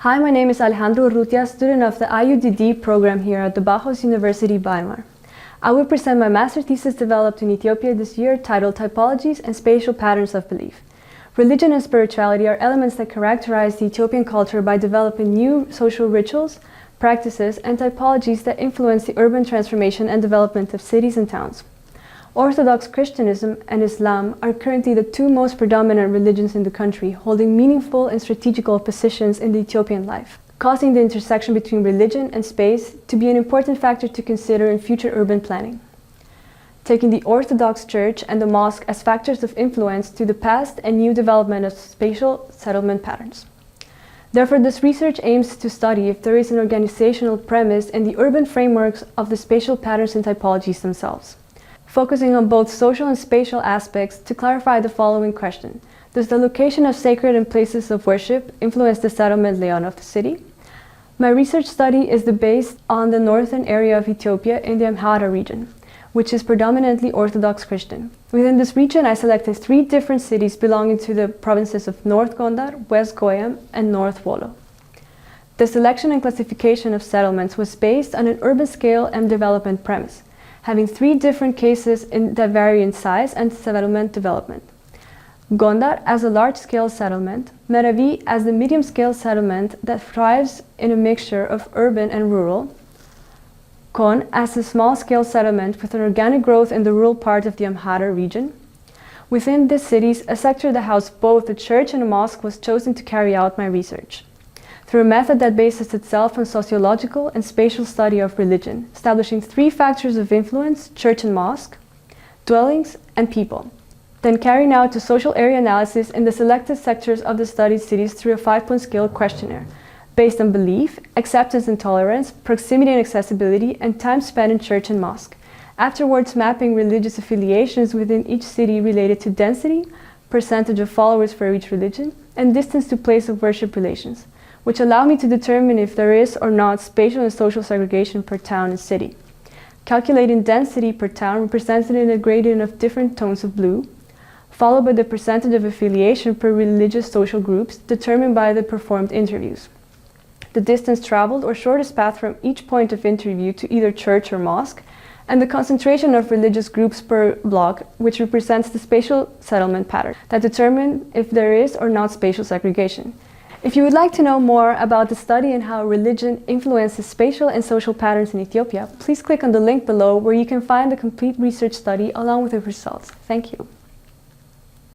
Hi, my name is Alejandra Urriuta, student of the IUDD program here at the Bauhaus-Universität Weimar. I will present my master thesis developed in Ethiopia this year titled Typologies and Spatial Patterns of Belief. Religion and spirituality are elements that characterize the Ethiopian culture by developing new social rituals, practices, and typologies that influence the urban transformation and development of cities and towns. Orthodox Christianism and Islam are currently the two most predominant religions in the country, holding meaningful and strategical positions in the Ethiopian life, causing the intersection between religion and space to be an important factor to consider in future urban planning. Taking the Orthodox Church and the mosque as factors of influence to the past and new development of spatial settlement patterns. Therefore, this research aims to study if there is an organizational premise in the urban frameworks of the spatial patterns and typologies themselves, focusing on both social and spatial aspects to clarify the following question. Does the location of sacred and places of worship influence the settlement layout of the city? My research study is based on the northern area of Ethiopia in the Amhara region, which is predominantly Orthodox Christian. Within this region, I selected 3 different cities belonging to the provinces of North Gondar, West Goyam, and North Wollo. The selection and classification of settlements was based on an urban scale and development premise, having 3 different cases that vary in size and settlement development. Gondar as a large-scale settlement, Meravi as the medium-scale settlement that thrives in a mixture of urban and rural, Kon as a small-scale settlement with an organic growth in the rural part of the Amhara region. Within these cities, a sector that housed both a church and a mosque was chosen to carry out my research, through a method that bases itself on sociological and spatial study of religion, establishing 3 factors of influence: church and mosque, dwellings, and people. Then carrying out a social area analysis in the selected sectors of the studied cities through a 5-point scale questionnaire, based on belief, acceptance and tolerance, proximity and accessibility, and time spent in church and mosque. Afterwards, mapping religious affiliations within each city related to density, percentage of followers for each religion, and distance to place of worship relations, which allow me to determine if there is or not spatial and social segregation per town and city. Calculating density per town represented in a gradient of different tones of blue, followed by the percentage of affiliation per religious social groups determined by the performed interviews, the distance traveled or shortest path from each point of interview to either church or mosque, and the concentration of religious groups per block, which represents the spatial settlement pattern that determine if there is or not spatial segregation. If you would like to know more about the study and how religion influences spatial and social patterns in Ethiopia, please click on the link below where you can find the complete research study along with the results. Thank you.